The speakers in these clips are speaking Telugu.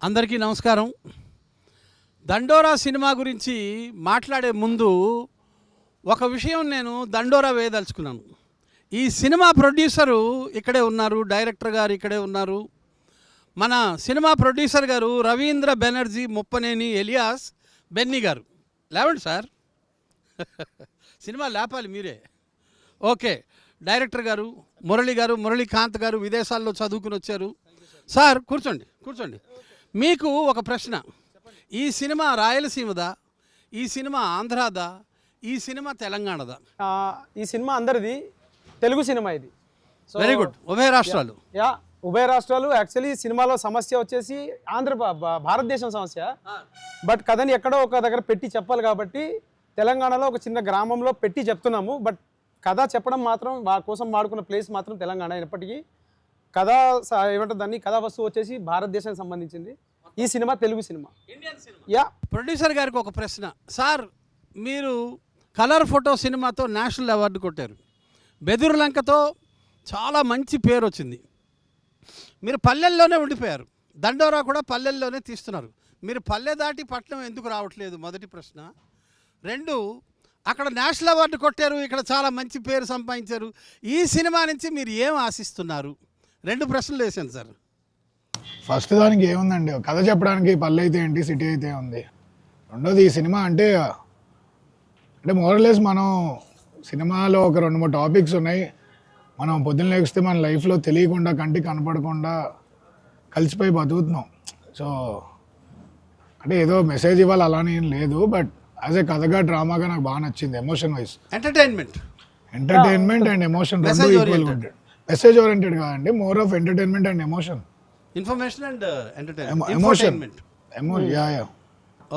అందరికీ నమస్కారం. దండోరా సినిమా గురించి మాట్లాడే ముందు ఒక విషయం నేను దండోరా వేయదలుచుకున్నాను. ఈ సినిమా ప్రొడ్యూసరు ఇక్కడే ఉన్నారు, డైరెక్టర్ గారు ఇక్కడే ఉన్నారు. మన సినిమా ప్రొడ్యూసర్ గారు రవీంద్ర బెనర్జీ ముప్పనేని ఎలియాస్ బెన్నీ గారు. లేవండి సార్, సినిమా లేపాలి మీరే. ఓకే, డైరెక్టర్ గారు మురళీకాంత్ గారు విదేశాల్లో చదువుకుని వచ్చారు. సార్ కూర్చోండి. మీకు ఒక ప్రశ్న, ఈ సినిమా రాయలసీమదా, ఈ సినిమా ఆంధ్రాదా, ఈ సినిమా తెలంగాణదా? ఈ సినిమా అందరిది, తెలుగు సినిమా ఇది. Very good. ఉభయ రాష్ట్రాలు. ఉభయ రాష్ట్రాలు. యాక్చువల్లీ సినిమాలో సమస్య వచ్చేసి భారతదేశం సమస్య, బట్ కథని ఎక్కడో ఒక దగ్గర పెట్టి చెప్పాలి కాబట్టి తెలంగాణలో ఒక చిన్న గ్రామంలో పెట్టి చెప్తున్నాము. బట్ కథ చెప్పడం మాత్రం కోసం వాడుకున్న ప్లేస్ మాత్రం తెలంగాణ అయినప్పటికీ కథ ఏమంటారు దాన్ని, కథా వస్తువు వచ్చేసి భారతదేశానికి సంబంధించింది. ఈ సినిమా తెలుగు సినిమా. ప్రొడ్యూసర్ గారికి ఒక ప్రశ్న. సార్, మీరు కలర్ ఫోటో సినిమాతో నేషనల్ అవార్డు కొట్టారు, బెదురులంకతో చాలా మంచి పేరు వచ్చింది. మీరు పల్లెల్లోనే ఉండిపోయారు, దండోరా కూడా పల్లెల్లోనే తీస్తున్నారు. మీరు పల్లె దాటి పట్నం ఎందుకు రావట్లేదు? మొదటి ప్రశ్న. రెండు, అక్కడ నేషనల్ అవార్డు కొట్టారు, ఇక్కడ చాలా మంచి పేరు సంపాదించారు. ఈ సినిమా నుంచి మీరు ఏం ఆశిస్తున్నారు? రెండు ప్రశ్నలు వేసాను సార్. ఫస్ట్ దానికి ఏముందండి, కథ చెప్పడానికి పల్లె అయితే ఏంటి, సిటీ అయితే ఉంది. రెండోది, ఈ సినిమా అంటే మోరలెస్ మనం సినిమాలో ఒక 2-3 టాపిక్స్ ఉన్నాయి. మనం పొద్దున్న లేస్తే మన లైఫ్లో తెలియకుండా, కంటికి కనపడకుండా కలిసిపోయి బతుకుతున్నాం. సో అంటే ఏదో మెసేజ్ ఇవ్వాలి అలానే ఏం లేదు, బట్ యాజ్ ఏ కథగా, డ్రామాగా నాకు బాగా నచ్చింది. Emotion wise entertainment and emotion రెండు ఈక్వల్గా ఉంటాయి. మెసేజ్ ఓరియంటెడ్ కాదండి, more of entertainment and emotion. Information and entertainment.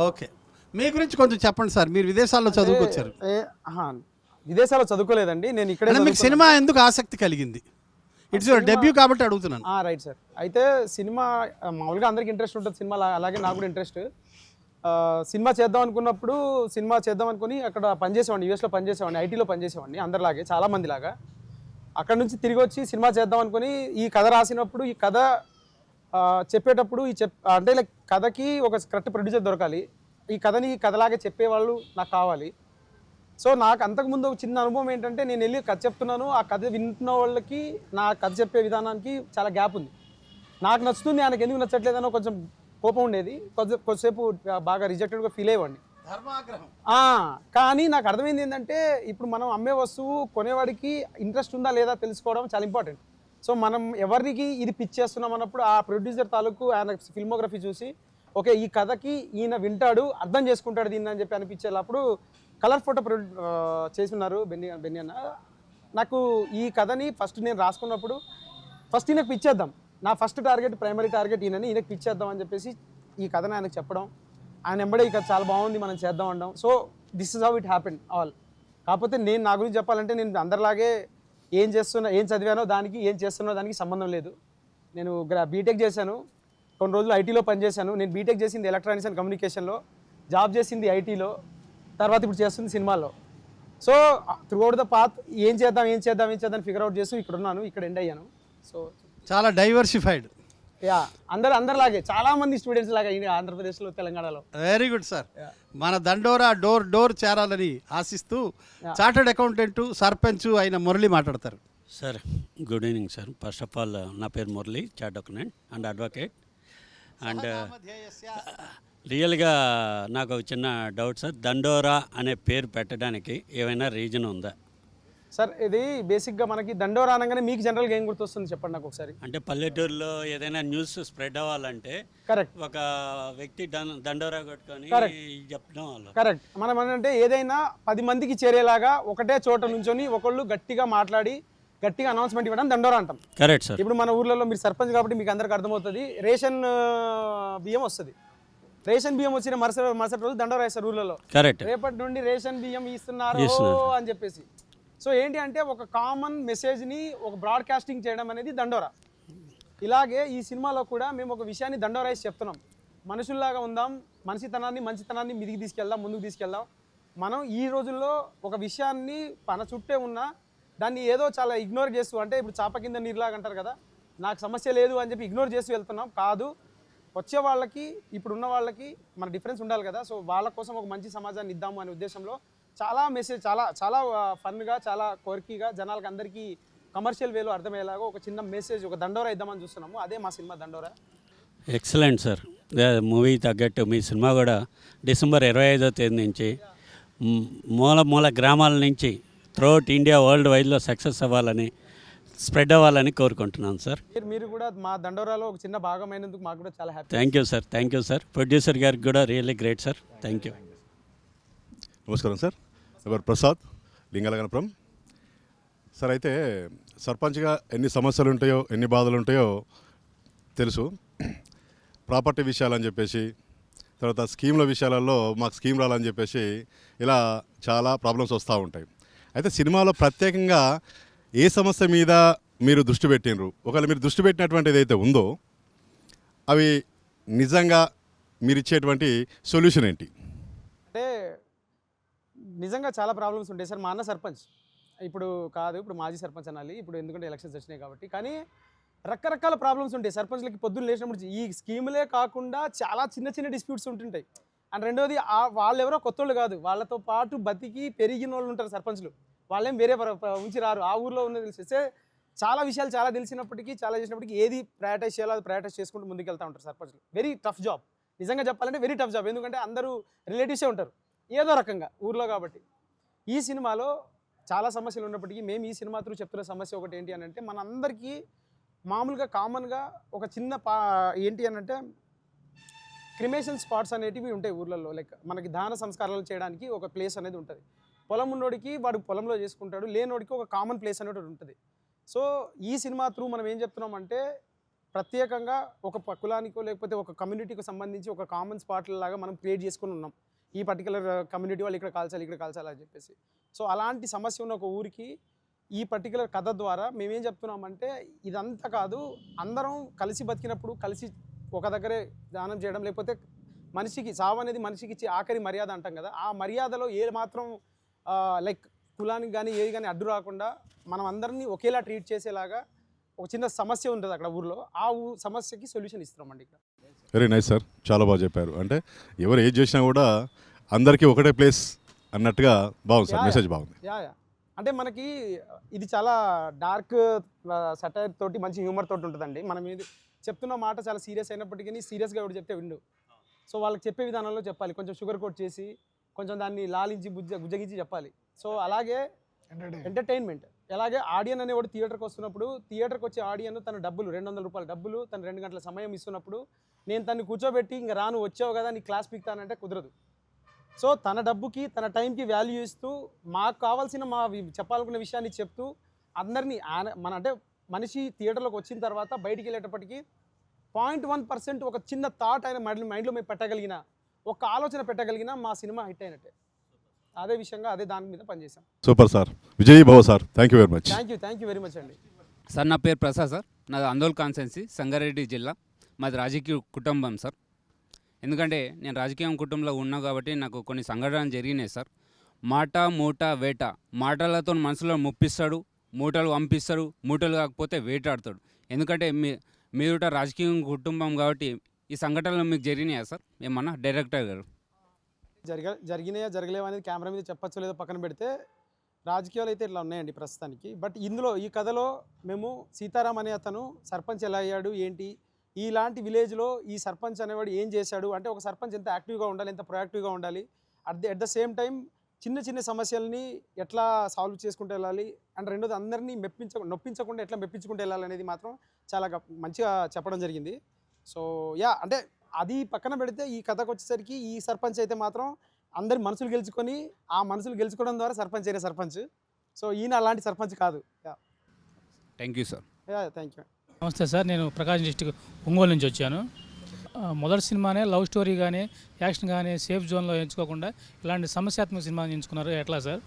Okay, మీ గురించి కొంచెం చెప్పండి సార్. మీరు విదేశాల్లో చదువుకొచ్చారు. విదేశాల్లో చదువుకోలేదండి, నేను ఇక్కడ. మీకు సినిమా ఎందుకు ఆసక్తి కలిగింది? ఇట్స్ యువర్ డెబ్యూ కాబట్టి అడుగుతున్నాను. Right sir. అయితే సినిమా మామూలుగా అందరికి ఇంట్రెస్ట్ ఉంటుంది సినిమా, అలాగే నాకు కూడా ఇంట్రెస్ట్. సినిమా చేద్దాం అనుకుని అక్కడ పనిచేసేవాడిని, యూఎస్లో పనిచేసేవాడిని, ఐటీలో పనిచేసేవాడిని, అందరిలాగే చాలామంది లాగా. అక్కడ నుంచి తిరిగి వచ్చి సినిమా చేద్దాం అనుకుని ఈ కథ రాసినప్పుడు, ఈ కథ చెప్పేటప్పుడు అంటే లైక్ కథకి ఒక కరెక్ట్ ప్రొడ్యూసర్ దొరకాలి, ఈ కథని కథలాగే చెప్పేవాళ్ళు నాకు కావాలి. సో నాకు అంతకుముందు ఒక చిన్న అనుభవం ఏంటంటే, నేను వెళ్ళి కథ చెప్తున్నాను, ఆ కథ వింటున్న వాళ్ళకి నా కథ చెప్పే విధానానికి చాలా గ్యాప్ ఉంది. నాకు నచ్చుతుంది, ఆయనకు ఎందుకు నచ్చట్లేదనో కొంచెం కోపం ఉండేది. కొద్దిసేపు బాగా రిజెక్టెడ్గా ఫీల్ అయ్యేవాడిని. కానీ నాకు అర్థమైంది ఏంటంటే, ఇప్పుడు మనం అమ్మే వస్తువు కొనేవాడికి ఇంట్రెస్ట్ ఉందా లేదా తెలుసుకోవడం చాలా ఇంపార్టెంట్. సో మనం ఎవరికి ఇది పిచ్ చేస్తున్నాం అన్నప్పుడు ఆ ప్రొడ్యూసర్ తాలూకు ఆయన ఫిల్మోగ్రఫీ చూసి, ఓకే ఈ కథకి ఈయన వింటాడు, అర్థం చేసుకుంటాడు దీన్ని అని చెప్పి అనిపించేటప్పుడు కలర్ ఫోటో చేస్తున్నారు బెన్నీ అన్న. నాకు ఈ కథని ఫస్ట్ నేను రాసుకున్నప్పుడు ఫస్ట్ ఈయనకు పిచ్ చేద్దాం, నా ఫస్ట్ టార్గెట్, ప్రైమరీ టార్గెట్ ఈయనకు పిచ్ చేద్దాం అని చెప్పేసి ఈ కథని ఆయనకు చెప్పడం, ఆయన వెంబడే ఈ కథ చాలా బాగుంది మనం చేద్దాం అనడం. So this is how it happen all. కాకపోతే నేను నా గురించి చెప్పాలంటే, నేను అందరిలాగే ఏం చదివానో దానికి, ఏం చేస్తున్నో దానికి సంబంధం లేదు. నేను బీటెక్ చేశాను, కొన్ని రోజులు ఐటీలో పనిచేశాను. నేను బీటెక్ చేసింది ఎలక్ట్రానిక్స్ అండ్ కమ్యూనికేషన్లో, జాబ్ చేసింది ఐటీలో, తర్వాత ఇప్పుడు చేస్తుంది సినిమాలో. సో త్రూఅవుట్ ద పాత్ ఏం చేద్దాం ఫిగర్ అవుట్ చేస్తూ ఇక్కడ ఉన్నాను, ఇక్కడ ఎండ్ అయ్యాను. సో చాలా డైవర్సిఫైడ్. అందరిలాగే చాలా మంది స్టూడెంట్స్ లాగా ఆంధ్రప్రదేశ్లో, తెలంగాణలో. Very good sir. మన దండోరా డోర్ చేరాలని ఆశిస్తూ చార్టర్డ్ అకౌంటెంట్, సర్పంచ్ అయిన మురళి మాట్లాడతారు. Sir good evening sir. First of all నా పేరు Murali, chartered accountant and advocate. And రియల్గా నాకు ఒక చిన్న డౌట్ సార్, దండోరా అనే పేరు పెట్టడానికి ఏమైనా రీజన్ ఉందా సార్? ఇది బేసిక్గా మనకి దండోరా అనగానే మీకు జనరల్గా ఏం గుర్తొస్తుంది చెప్పండి నాకు ఒకసారి. అంటే పల్లెటూరులో ఏదైనా న్యూస్ స్ప్రెడ్ అవ్వాలంటే కరెక్ట్, ఒక వ్యక్తి దండోరా కొట్టుకొని చెప్పడం వల్ల కరెక్ట్. మనం ఏంటంటే ఏదైనా 10 మందికి చేరేలాగా ఒకటే చోట నుంచొని ఒకళ్ళు గట్టిగా మాట్లాడి గట్టిగా అనౌన్స్మెంట్ ఇవ్వడం దండోరా అంటాం. Correct sir. ఇప్పుడు మన ఊర్లలో మీరు సర్పంచ్ కాబట్టి మీకు అందరికి అర్థమవుతుంది, రేషన్ బియ్యం వస్తుంది. రేషన్ బియ్యం వచ్చిన మరుసటి రోజు దండోరా వేస్తారు ఊర్లలో. కరెక్ట్. రేపటి నుండి రేషన్ బియ్యం ఇస్తున్నారు అని చెప్పేసి. సో ఏంటి అంటే, ఒక కామన్ మెసేజ్ని ఒక బ్రాడ్కాస్టింగ్ చేయడం అనేది దండోరా. ఇలాగే ఈ సినిమాలో కూడా మేము ఒక విషయాన్ని దండోరాయిస్ చెప్తున్నాం. మనుషుల్లాగా ఉందాం, మంచితనాన్ని ముందుకు తీసుకెళ్దాం. మనం ఈ రోజుల్లో ఒక విషయాన్ని మన చుట్టే ఉన్నా దాన్ని ఏదో చాలా ఇగ్నోర్ చేస్తూ, అంటే ఇప్పుడు చాప కింద నీరులాగా అంటారు కదా, నాకు సమస్య లేదు అని చెప్పి ఇగ్నోర్ చేస్తూ వెళ్తున్నాం. కాదు, వచ్చే వాళ్ళకి ఇప్పుడున్న వాళ్ళకి మన డిఫరెన్స్ ఉండాలి కదా. సో వాళ్ళ కోసం ఒక మంచి సమాజాన్ని ఇద్దాము అనే ఉద్దేశంలో చాలా మెసేజ్ చాలా చాలా ఫన్గా చాలా కోరికగా జనాలకు అందరికీ కమర్షియల్ వేలో అర్థమయ్యేలాగా ఒక చిన్న మెసేజ్ ఒక దండోరా ఇద్దామని చూస్తున్నాము. అదే మా సినిమా దండోరా. Excellent sir. మూవీ తగ్గట్టు మీ సినిమా కూడా డిసెంబర్ 25వ తేదీ నుంచి మూల మూల గ్రామాల నుంచి త్రూఅవుట్ ఇండియా వరల్డ్ వైడ్లో సక్సెస్ అవ్వాలని స్ప్రెడ్ అవ్వాలని కోరుకుంటున్నాను సార్. మీరు కూడా మా దండోరాలో ఒక చిన్న భాగమైనందుకు మాకు కూడా చాలా happy. Thank you sir. Producer గారికి కూడా really great sir. Thank you. నమస్కారం సార్. ఎవరు ప్రసాద్ లింగలగనపురం సార్. అయితే సర్పంచ్గా ఎన్ని సమస్యలు ఉంటాయో ఎన్ని బాధలు ఉంటాయో తెలుసు. ప్రాపర్టీ విషయాలని చెప్పేసి, తర్వాత స్కీమ్ల విషయాలలో మాకు స్కీమ్ రాలని చెప్పేసి ఇలా చాలా ప్రాబ్లమ్స్ వస్తూ ఉంటాయి. అయితే సినిమాలో ప్రత్యేకంగా ఏ సమస్య మీద మీరు దృష్టి పెట్టినరు, ఒకవేళ మీరు దృష్టి పెట్టినటువంటి ఏదైతే ఉందో అవి నిజంగా మీరు ఇచ్చేటువంటి సొల్యూషన్ ఏంటి? అంటే నిజంగా చాలా ప్రాబ్లమ్స్ ఉంటాయి సార్. మా అన్న సర్పంచ్ ఇప్పుడు మాజీ సర్పంచ్ అనాలి ఇప్పుడు, ఎందుకంటే ఎలక్షన్స్ వచ్చినాయి కాబట్టి. కానీ రకరకాల ప్రాబ్లమ్స్ ఉంటాయి సర్పంచ్లకి. పొద్దున్న లేచినప్పుడు ఈ స్కీములే కాకుండా చాలా చిన్న చిన్న డిస్ప్యూట్స్ ఉంటుంటాయి. అండ్ రెండోది వాళ్ళు ఎవరో కొత్తోళ్ళు కాదు, వాళ్ళతో పాటు బతికి పెరిగిన వాళ్ళు ఉంటారు సర్పంచ్లు. వాళ్ళేం వేరే ఉంచి రారు, ఆ ఊర్లో ఉన్నది తెలిసేస్తే చాలా విషయాలు చాలా తెలిసినప్పటికీ చాలా చేసినప్పటికీ ఏది ప్రయారిటైజ్ చేయాలో అది ప్రయారిటైజ్ చేసుకుంటూ ముందుకు వెళ్తూ ఉంటారు సర్పంచ్లు. వెరీ టఫ్ జాబ్, నిజంగా చెప్పాలంటే వెరీ టఫ్ జాబ్. ఎందుకంటే అందరూ రిలేటివ్సే ఉంటారు ఏదో రకంగా ఊర్లో కాబట్టి. ఈ సినిమాలో చాలా సమస్యలు ఉన్నప్పటికీ మేము ఈ సినిమా త్రూ చెప్తున్న సమస్య ఒకటి ఏంటి అని అంటే, మనందరికీ మామూలుగా కామన్గా ఒక చిన్న ఏంటి అని అంటే క్రిమేషన్ స్పాట్స్ అనేటివి ఉంటాయి ఊర్లలో. లైక్ మనకి దాన సంస్కారాలు చేయడానికి ఒక ప్లేస్ అనేది ఉంటుంది. పొలం ఉన్నోడికి వాడు పొలంలో చేసుకుంటాడు, లేనోడికి ఒక కామన్ ప్లేస్ అనేది ఉంటుంది. సో ఈ సినిమా త్రూ మనం ఏం చెప్తున్నామంటే, ప్రత్యేకంగా ఒక కులానికో లేకపోతే ఒక కమ్యూనిటీకి సంబంధించి ఒక కామన్ స్పాట్ లాగా మనం క్రియేట్ చేసుకుని ఉన్నాం. ఈ పర్టికులర్ కమ్యూనిటీ వాళ్ళు ఇక్కడ కాల్చాలి అని చెప్పేసి. సో అలాంటి సమస్య ఉన్న ఒక ఊరికి ఈ పర్టికులర్ కథ ద్వారా మేమేం చెప్తున్నామంటే, ఇదంతా కాదు, అందరం కలిసి బతికినప్పుడు కలిసి ఒక దగ్గరే దానం చేయడం, లేకపోతే మనిషికి సావు అనేది మనిషికి ఇచ్చే ఆఖరి మర్యాద అంటాం కదా, ఆ మర్యాదలో ఏ మాత్రం లైక్ కులానికి కానీ ఏది కానీ అడ్డు రాకుండా మనం అందరినీ ఒకేలా ట్రీట్ చేసేలాగా ఒక చిన్న సమస్య ఉంటుంది అక్కడ ఊర్లో. ఆ సమస్యకి సొల్యూషన్ ఇస్తున్నామండి ఇక్కడ. వెరీ నైస్ సార్, చాలా బాగా చెప్పారు. అంటే ఎవరు ఏది చేసినా కూడా అందరికీ ఒకటే ప్లేస్ అన్నట్టుగా బాగుంది సార్, మెసేజ్ బాగుంది. యా అంటే మనకి ఇది చాలా డార్క్ సటైర్ తోటి మంచి హ్యూమర్ తోటి ఉంటుందండి. మనం ఇది చెప్తున్న మాట చాలా సీరియస్ అయినప్పటికీ సీరియస్గా ఎవరు చెప్తే విండు. సో వాళ్ళకి చెప్పే విధానంలో చెప్పాలి, కొంచెం షుగర్ కోట్ చేసి కొంచెం దాన్ని లాలించి గుజ్జగించి చెప్పాలి. సో అలాగే ఎంటర్టైన్మెంట్. అలాగే ఆడియన్ అనేవాడు థియేటర్కి వస్తున్నప్పుడు, థియేటర్కి వచ్చే ఆడియన్ తన డబ్బులు 200 రూపాయల డబ్బులు తను 2 గంటల సమయం ఇస్తున్నప్పుడు నేను తను కూర్చోబెట్టి ఇంకా రాను వచ్చావు కదా నీ క్లాస్ పీక్తానంటే కుదరదు. సో తన డబ్బుకి తన టైంకి వాల్యూ ఇస్తూ మాకు కావాల్సిన మా చెప్పాలనుకున్న విషయాన్ని చెప్తూ అందరినీ అంటే మనిషి థియేటర్లోకి వచ్చిన తర్వాత బయటికి వెళ్ళేటప్పటికి 0.1% ఒక చిన్న థాట్ ఆయన మైండ్లో మేము పెట్టగలిగిన, ఒక ఆలోచన పెట్టగలిగిన మా సినిమా హిట్ అయినట్టే. అదే విషయంగా అదే దాని మీద పనిచేసాం. సూపర్ సార్, విజయ్ భవ sir, thank you very much. Thank you very much అండి. సార్ నా పేరు ప్రసాద్ సార్, నాది అందోల్ కాన్స్టెన్సీ, సంగారెడ్డి జిల్లా. మాది రాజకీయ కుటుంబం సార్. ఎందుకంటే నేను రాజకీయ కుటుంబంలో ఉన్నా కాబట్టి నాకు కొన్ని సంఘటనలు జరిగినాయి సార్. మాట మూట వేట, మాటలతో మనసులో ముప్పిస్తాడు, మూటలు పంపిస్తాడు, మూటలు కాకపోతే వేటాడతాడు. ఎందుకంటే మీరు రాజకీయ కుటుంబం కాబట్టి ఈ సంఘటనలు మీకు జరిగినాయా సార్ ఏమన్నా? డైరెక్టర్ గారు జరిగినాయా జరగలేవా అనేది కెమెరా మీద చెప్పచ్చో లేదో పక్కన పెడితే, రాజకీయాలు అయితే ఇట్లా ఉన్నాయండి ప్రస్తుతానికి. బట్ ఇందులో ఈ కథలో మేము సీతారాం అనే అతను సర్పంచ్ ఎలా అయ్యాడు ఏంటి, ఇలాంటి విలేజ్లో ఈ సర్పంచ్ అనేవాడు ఏం చేశాడు అంటే, ఒక సర్పంచ్ ఎంత యాక్టివ్గా ఉండాలి, ఎంత ప్రొయాక్టివ్గా ఉండాలి, అట్ ద సేమ్ టైం చిన్న చిన్న సమస్యల్ని ఎట్లా సాల్వ్ చేసుకుంటూ వెళ్ళాలి, అండ్ రెండోది అందరినీ నొప్పించకుండా ఎట్లా మెప్పించుకుంటూ వెళ్ళాలి అనేది మాత్రం చాలా మంచిగా చెప్పడం జరిగింది. సో అంటే అది పక్కన పెడితే ఈ కథకు వచ్చేసరికి ఈ సర్పంచ్ అయితే మాత్రం అందరి మనసులు గెలుచుకొని ఆ మనసులు గెలుచుకోవడం ద్వారా సర్పంచ్ అయిన సర్పంచ్. సో ఈయన అలాంటి సర్పంచ్ కాదు. Thank you sir. Thank you. నమస్తే సార్, నేను ప్రకాశం డిస్టిక్ ఒంగోలు నుంచి వచ్చాను. మొదటి సినిమానే లవ్ స్టోరీ కానీ యాక్షన్ కానీ సేఫ్ జోన్లో ఎంచుకోకుండా ఇలాంటి సమస్యాత్మక సినిమాని ఎంచుకున్నారు, ఎట్లా సార్?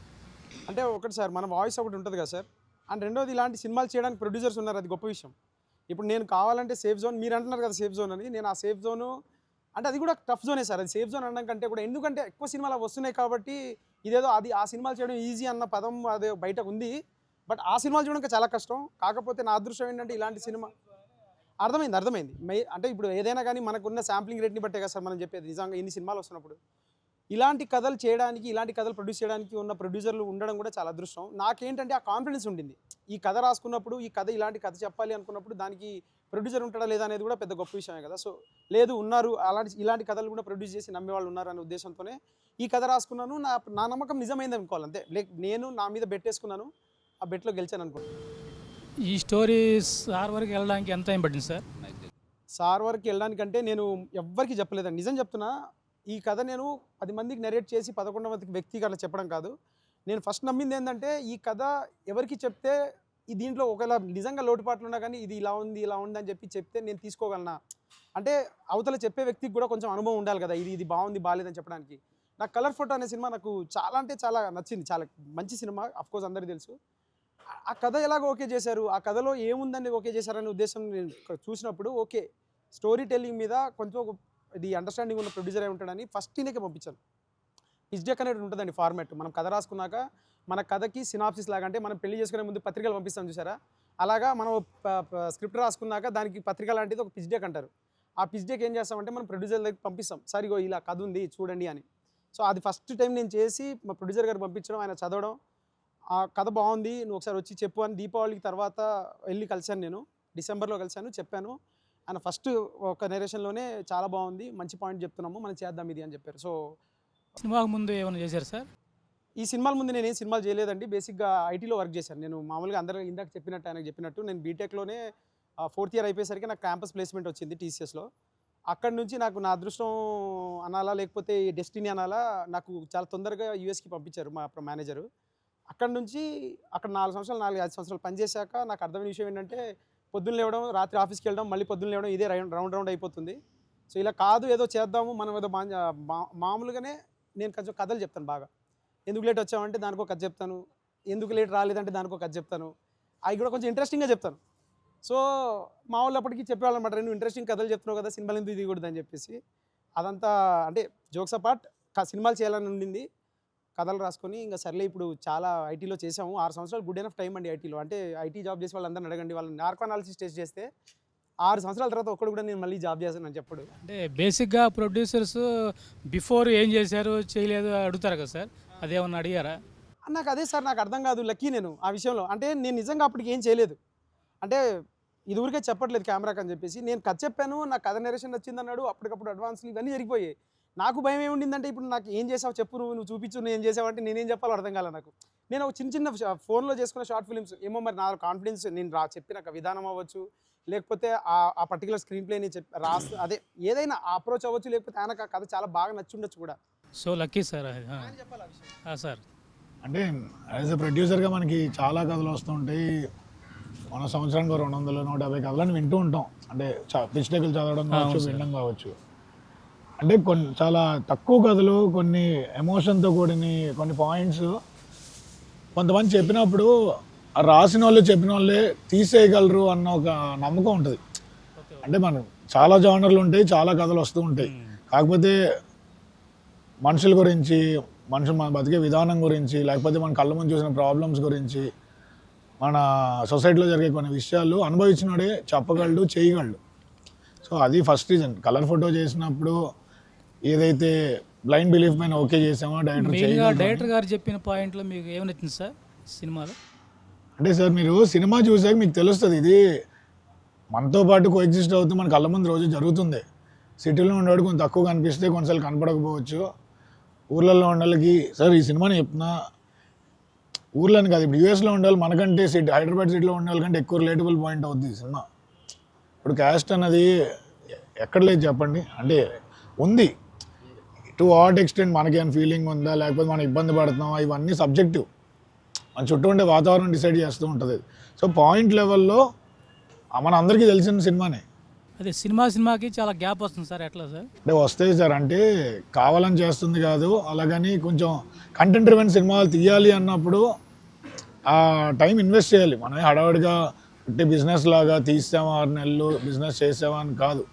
అంటే ఒకటి సార్, మన వాయిస్ ఒకటి ఉంటుంది కదా సార్, అండ్ రెండోది ఇలాంటి సినిమాలు చేయడానికి ప్రొడ్యూసర్స్ ఉన్నారు, అది గొప్ప విషయం. ఇప్పుడు నేను కావాలంటే సేఫ్ జోన్, మీరు అంటున్నారు కదా సేఫ్ జోన్ అని, నేను ఆ సేఫ్ జోను అంటే అది కూడా టఫ్ జోనే సార్. అది సేఫ్ జోన్ అనడం కంటే కూడా, ఎందుకంటే ఎక్కువ సినిమాలు వస్తున్నాయి కాబట్టి ఇదేదో అది ఆ సినిమాలు చేయడం ఈజీ అన్న పదం అదే బయటకు ఉంది. బట్ ఆ సినిమాలు చేయడం చాలా కష్టం. కాకపోతే నా అదృష్టం ఏంటంటే ఇలాంటి సినిమా అర్థమైంది అంటే ఇప్పుడు ఏదైనా కానీ మనకున్న శాంప్లింగ్ రేట్ని బట్టే కదా సార్ మనం చెప్పేది. నిజంగా ఇన్ని సినిమాలు వస్తున్నప్పుడు ఇలాంటి కథలు చేయడానికి, ఇలాంటి కథలు ప్రొడ్యూస్ చేయడానికి ఉన్న ప్రొడ్యూసర్లు ఉండడం కూడా చాలా అదృష్టం. నాకేంటంటే ఆ కాన్ఫిడెన్స్ ఉండింది. ఈ కథ రాసుకున్నప్పుడు, ఈ కథ ఇలాంటి కథ చెప్పాలి అనుకున్నప్పుడు దానికి ప్రొడ్యూసర్ ఉంటాడా లేదా అనేది కూడా పెద్ద గొప్ప విషయమే కదా. సో లేదు, ఉన్నారు, ఇలాంటి కథలు కూడా ప్రొడ్యూస్ చేసి నమ్మేవాళ్ళు ఉన్నారు అనే ఉద్దేశంతోనే ఈ కథ రాసుకున్నాను. నా నమ్మకం నిజమైంది అనుకోవాలి అంతే. నేను నా మీద బెట్టేసుకున్నాను, ఆ బెట్లో గెలిచాను అనుకుంటున్నాను. ఈ స్టోరీ సార్ వరకు వెళ్ళడానికి ఎంత టైం పట్టింది సార్? సార్ వరకు వెళ్ళడానికంటే నేను ఎవ్వరికి చెప్పలేదండి, నిజం చెప్తున్నా. ఈ కథ నేను 10 మందికి నెరేట్ చేసి 11వ వ్యక్తికి అట్లా చెప్పడం కాదు. నేను ఫస్ట్ నమ్మింది ఏంటంటే ఈ కథ ఎవరికి చెప్తే దీంట్లో ఒకవేళ నిజంగా లోటుపాట్లు ఉన్నా కానీ ఇది ఇలా ఉంది అని చెప్తే నేను తీసుకోగలనా అంటే అవతల చెప్పే వ్యక్తికి కూడా కొంచెం అనుభవం ఉండాలి కదా, ఇది బాగుంది బాగాలేదని చెప్పడానికి. నాకు కలర్ ఫోటో అనే సినిమా నాకు చాలా అంటే చాలా నచ్చింది, చాలా మంచి సినిమా. అఫ్కోర్స్ అందరికీ తెలుసు. ఆ కథ ఎలాగో ఓకే చేశారు, ఆ కథలో ఏముందని ఓకే చేశారనే ఉద్దేశం నేను చూసినప్పుడు ఓకే స్టోరీ టెల్లింగ్ మీద కొంచెం ఇది అండర్స్టాండింగ్ ఉన్న ప్రొడ్యూసర్ అయి ఉంటాడని ఫస్ట్ ఈయనకే పంపించాను. పిచ్ డెక్ అనేది ఉంటుందండి ఫార్మాట్. మనం కథ రాసుకున్నాక మన కథకి సినాప్సిస్ లాగా, అంటే మనం పెళ్లి చేసుకునే ముందు పత్రికలు పంపిస్తాం చూసారా, అలాగా మనం స్క్రిప్ట్ రాసుకున్నాక దానికి పత్రిక లాంటిది ఒక పిచ్ డెక్ అంటారు. ఆ పిచ్ డెక్ ఏం చేస్తామంటే మనం ప్రొడ్యూసర్ దగ్గరికి పంపిస్తాం, సరిగో ఇలా కథ ఉంది చూడండి అని. సో అది ఫస్ట్ టైం నేను చేసి మా ప్రొడ్యూసర్ గారు పంపించడం, ఆయన చదవడం, ఆ కథ బాగుంది నువ్వు ఒకసారి వచ్చి చెప్పు అని దీపావళికి తర్వాత వెళ్ళి కలిశాను. నేను డిసెంబర్లో కలిశాను, చెప్పాను. ఆయన ఫస్ట్ ఒక నెరేషన్లోనే చాలా బాగుంది, మంచి పాయింట్ చెప్తున్నాము, మనం చేద్దాం ఇది అని చెప్పారు. సో సినిమాకు ముందు ఏమైనా చేశారు సార్? ఈ సినిమాల ముందు నేను ఏం సినిమాలు చేయలేదండి. బేసిక్గా ఐటీలో వర్క్ చేశాను నేను. మామూలుగా అందరూ ఇందాక చెప్పినట్టు, ఆయనకు చెప్పినట్టు నేను బీటెక్లోనే 4th ఇయర్ అయిపోయేసరికి నాకు క్యాంపస్ ప్లేస్మెంట్ వచ్చింది టీసీఎస్లో. అక్కడి నుంచి నాకు నా అదృష్టం అనాలా లేకపోతే డెస్టినీ అనాలా, నాకు చాలా తొందరగా యూఎస్కి పంపించారు మా మేనేజరు. అక్కడ నుంచి అక్కడ 4 సంవత్సరాలు 4-5 సంవత్సరాలు పనిచేశాక నాకు అర్థమైన విషయం ఏంటంటే పొద్దున్న లేవడం, రాత్రి ఆఫీస్కి వెళ్ళడం, మళ్ళీ పొద్దున్న లేవడం, ఇదే రౌండ్ అయిపోతుంది. సో ఇలా కాదు, ఏదో చేద్దాము మనం, ఏదో మామూలుగానే నేను కొంచెం కథలు చెప్తాను బాగా. ఎందుకు లేట్ వచ్చామంటే దానికో కథ చెప్తాను, ఎందుకు లేట్ రాలేదంటే దానికో కథ చెప్తాను, అవి కూడా కొంచెం ఇంట్రెస్టింగ్గా చెప్తాను. సో మా వాళ్ళు అప్పటికి చెప్పేవాళ్ళు అనమాట, నువ్వు ఇంట్రెస్టింగ్ కథలు చెప్తున్నావు కదా, సినిమాలు ఎందుకు దిగకూడదు అని చెప్పేసి. అదంతా అంటే జోక్స్ అపార్ట్, సినిమాలు చేయాలని ఉండింది. కథలు రాసుకొని ఇంకా సర్లే ఇప్పుడు చాలా ఐటీలో చేసాము. 6 సంవత్సరాలు గుడ్ ఎనఫ్ టైం అండి ఐటీలో. అంటే ఐటీ జాబ్ చేసే వాళ్ళందరిని అడగండి, వాళ్ళని నార్కో అనాలిసిస్ టెస్ట్ చేస్తే 6 సంవత్సరాల తర్వాత ఒక్కడు కూడా నేను మళ్ళీ జాబ్ చేస్తాను అని చెప్పడు. అంటే బేసిక్గా ప్రొడ్యూసర్స్ బిఫోర్ ఏం చేశారు చేయలేదు అడుగుతారు కదా సార్, అదేమన్నా అడిగారా? నాకు అదే సార్, నాకు అర్థం కాదు, లక్కీ నేను ఆ విషయంలో. అంటే నేను నిజంగా అప్పటికి ఏం చేయలేదు, అంటే ఇది ఊరికే చెప్పట్లేదు కెమెరాకి అని చెప్పేసి. నేను కథ చెప్పాను, నాకు కథ నెరేషన్ వచ్చిందన్నాడు, అప్పటికప్పుడు అడ్వాన్స్లు ఇవన్నీ జరిగిపోయాయి. నాకు భయం ఏముండిందంటే ఇప్పుడు నాకు ఏం చేసావు చెప్పు, నువ్వు చూపించు, నువ్వు ఏం చేసావు అంటే నేనేం చెప్పాలో అర్థం కాలే నాకు. నేను ఒక చిన్న ఫోన్లో చేసుకున్న షార్ట్ ఫిల్మ్స్ ఏమో, మరి నా కాన్ఫిడెన్స్ నేను చెప్పిన విధానం అవ్వచ్చు, లేకపోతే ఆ పర్టికులర్ స్క్రీన్ ప్లేని అదే ఏదైనా అప్రోచ్ అవ్వచ్చు, లేకపోతే ఆయనకు ఆ కథ చాలా బాగా నచ్చి ఉండొచ్చు కూడా. So lucky sir sir. అంటే యాజ్ ఎ ప్రొడ్యూసర్గా మనకి చాలా కథలు వస్తుంటాయి. మన సంవత్సరానికి 200-150 కథలను వింటూ ఉంటాం. అంటే పిచ్ డెక్లు చదవడం కావచ్చు, వినడం కావచ్చు. అంటే చాలా తక్కువ కథలు, కొన్ని ఎమోషన్తో కూడిన కొన్ని పాయింట్స్ కొంతమంది చెప్పినప్పుడు రాసిన వాళ్ళు చెప్పిన వాళ్ళే తీసేయగలరు అన్న ఒక నమ్మకం ఉంటుంది. అంటే మనం చాలా జానర్లు ఉంటాయి, చాలా కథలు వస్తూ ఉంటాయి. కాకపోతే మనుషుల గురించి, మన బతికే విధానం గురించి, లేకపోతే మన కళ్ళ ముందు చూసిన ప్రాబ్లమ్స్ గురించి, మన సొసైటీలో జరిగే కొన్ని విషయాలు అనుభవించినోడే చెప్పగలడు, చేయగలడు. సో అది ఫస్ట్ రీజన్. కలర్ ఫోటో చేసినప్పుడు ఏదైతే బ్లైండ్ బిలీఫ్ పైన ఓకే చేసామో డైరెక్టర్ గారు చెప్పిన పాయింట్లో మీకు ఏమనిచ్చింది సార్ సినిమాలో? అంటే సార్ మీరు సినిమా చూసాక మీకు తెలుస్తుంది, ఇది మనతో పాటు కోఎగ్జిస్ట్ అవుతూ మన కళ్ళ ముందు రోజు జరుగుతుంది. సిటీలో ఉండేవాడు కొంచెం తక్కువ కనిపిస్తే కొన్నిసార్లు కనపడకపోవచ్చు. ఊర్లలో ఉండే వాళ్ళకి సార్ ఈ సినిమాని చెప్తున్నా, ఊర్లోని కాదు, ఇప్పుడు యూఎస్లో ఉండే వాళ్ళు మనకంటే హైదరాబాద్ సిటీలో ఉండే వాళ్ళకంటే ఎక్కువ రిలేటబుల్ పాయింట్ అవుతుంది ఈ సినిమా. ఇప్పుడు క్యాస్ట్ అన్నది ఎక్కడ లేదు చెప్పండి, అంటే ఉంది టు వాట్ ఎక్స్టెంట్ మనకేమైనా ఫీలింగ్ ఉందా, లేకపోతే మనం ఇబ్బంది పడుతున్నామా, ఇవన్నీ సబ్జెక్టివ్. మన చుట్టూ ఉండే వాతావరణం డిసైడ్ చేస్తూ ఉంటుంది. సో పాయింట్ లెవెల్లో మన అందరికీ తెలిసిన సినిమానే. అదే సినిమాకి చాలా గ్యాప్ వస్తుంది సార్, ఎట్లా సార్? అంటే వస్తాయి సార్, అంటే కావాలని చేస్తుంది కాదు, అలాగని కొంచెం కంటెంట్ డ్రివెన్ సినిమాలు తీయాలి అన్నప్పుడు ఆ టైం ఇన్వెస్ట్ చేయాలి. మనం హడావుడిగా అంటే బిజినెస్ లాగా తీసామా 6 నెలలు బిజినెస్ చేసామా అని కాదు.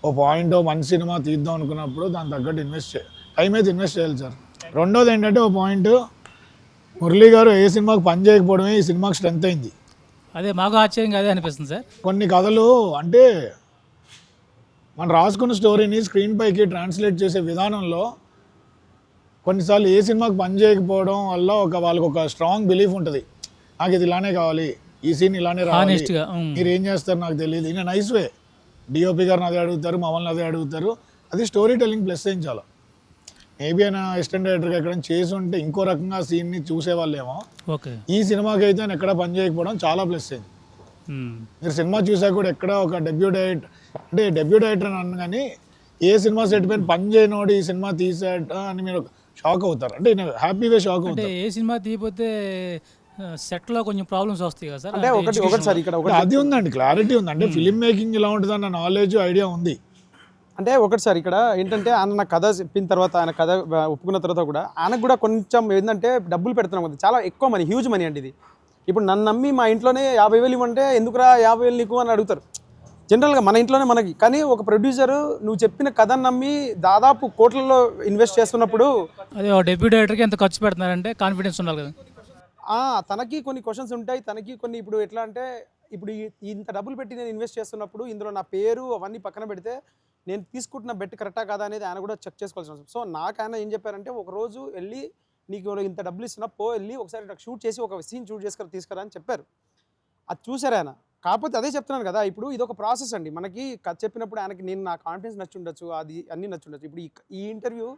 ఓ పాయింట్ మంచి సినిమా తీద్దాం అనుకున్నప్పుడు దాని తగ్గట్టు టైం అయితే ఇన్వెస్ట్ చేయాలి సార్. రెండోది ఏంటంటే ఓ పాయింట్, మురళీ గారు ఏ సినిమాకి పని చేయకపోవడమే ఈ సినిమాకి స్ట్రెంత్ అయింది. అదే మాకు ఆశ్చర్యంగా అదే అనిపిస్తుంది సార్. కొన్ని కథలు అంటే మనం రాసుకున్న స్టోరీని స్క్రీన్ పైకి ట్రాన్స్లేట్ చేసే విధానంలో కొన్నిసార్లు ఏ సినిమాకి పని చేయకపోవడం వల్ల వాళ్ళకి ఒక స్ట్రాంగ్ బిలీఫ్ ఉంటుంది, నాకు ఇది ఇలానే కావాలి, ఈ సీన్ ఇలానే రావాలి, హానెస్ట్గా మీరు ఏం చేస్తారు నాకు తెలియదు, ఇన్ నైస్ వే. డిఓపి గారిని అదే అడుగుతారు, మమ్మల్ని అదే అడుగుతారు. అది స్టోరీ టెల్లింగ్ ప్లస్ ఏం చాలా. మేబీ ఆయన అసిస్టెంట్ డైరెక్టర్గా ఎక్కడ చేసి ఉంటే ఇంకో రకంగా సీన్ని చూసేవాళ్ళేమో. ఓకే. ఈ సినిమాకి అయితే ఆయన ఎక్కడ పని చేయకపోవడం చాలా ప్లస్ అయింది. మీరు సినిమా చూసాక కూడా ఎక్కడ ఒక డెబ్యూ డైరెక్టర్ అని అన్న కానీ ఏ సినిమా సెట్ పైన పని చేయనోడు ఈ సినిమా తీసాట అని మీరు షాక్ అవుతారు. అంటే హ్యాపీగా షాక్ అంటే అవుతారు. ఏ సినిమా తీయకపోతే సెట్లో కొంచెం ప్రాబ్లమ్స్ వస్తాయి కదా సార్. అంటే ఒకటి సార్ ఇక్కడ అంటే అది ఉందండి, క్లారిటీ ఉంది. అంటే ఫిలిం మేకింగ్ ఇలా ఉంటుందన్న నాలెడ్జ్ ఐడియా ఉంది. అంటే ఒకటి సార్ ఇక్కడ ఏంటంటే ఆయన నా కథ చెప్పిన తర్వాత, ఆయన కథ ఒప్పుకున్న తర్వాత కూడా ఆయనకు కూడా కొంచెం ఏంటంటే డబ్బులు పెడుతున్నాం కదా, చాలా ఎక్కువ మనీ, హ్యూజ్ మనీ అండి ఇది. ఇప్పుడు నన్ను నమ్మి మా ఇంట్లోనే 50,000 ఇవ్వంటే ఎందుకురా 50,000 నీకు అని అడుగుతారు జనరల్గా మన ఇంట్లోనే మనకి. కానీ ఒక ప్రొడ్యూసరు నువ్వు చెప్పిన కథను నమ్మి దాదాపు కోట్లలో ఇన్వెస్ట్ చేస్తున్నప్పుడు అదే డెబ్యూ డైరెక్టర్కి ఎంత ఖర్చు పెడుతున్నారంటే కాన్ఫిడెన్స్ ఉండాలి కదా. తనకి కొన్ని క్వశ్చన్స్ ఉంటాయి, తనకి కొన్ని ఇప్పుడు ఎట్లా అంటే ఇప్పుడు ఇంత డబ్బులు పెట్టి నేను ఇన్వెస్ట్ చేస్తున్నప్పుడు ఇందులో నా పేరు అవన్నీ పక్కన పెడితే నేను తీసుకుంటున్న బెట్ కరెక్టా కాదా అనేది ఆయన కూడా చెక్ చేసుకోవాల్సిన అవసరం. సో నాకు ఆయన ఏం చెప్పారంటే, ఒకరోజు వెళ్ళి నీకు ఇంత డబ్బులు ఇస్తున్నా వెళ్ళి ఒకసారి నాకు షూట్ చేసి ఒక సీన్ షూట్ చేసుకొని తీసుకురా అని చెప్పారు. అది చూసారు ఆయన. కాకపోతే అదే చెప్తున్నాను కదా, ఇప్పుడు ఇది ఒక ప్రాసెస్ అండి. మనకి కథ చెప్పినప్పుడు ఆయనకి నా కాన్ఫిడెన్స్ నచ్చుండొచ్చు, అది అన్నీ నచ్చుండొచ్చు. ఇప్పుడు ఈ ఇంటర్వ్యూ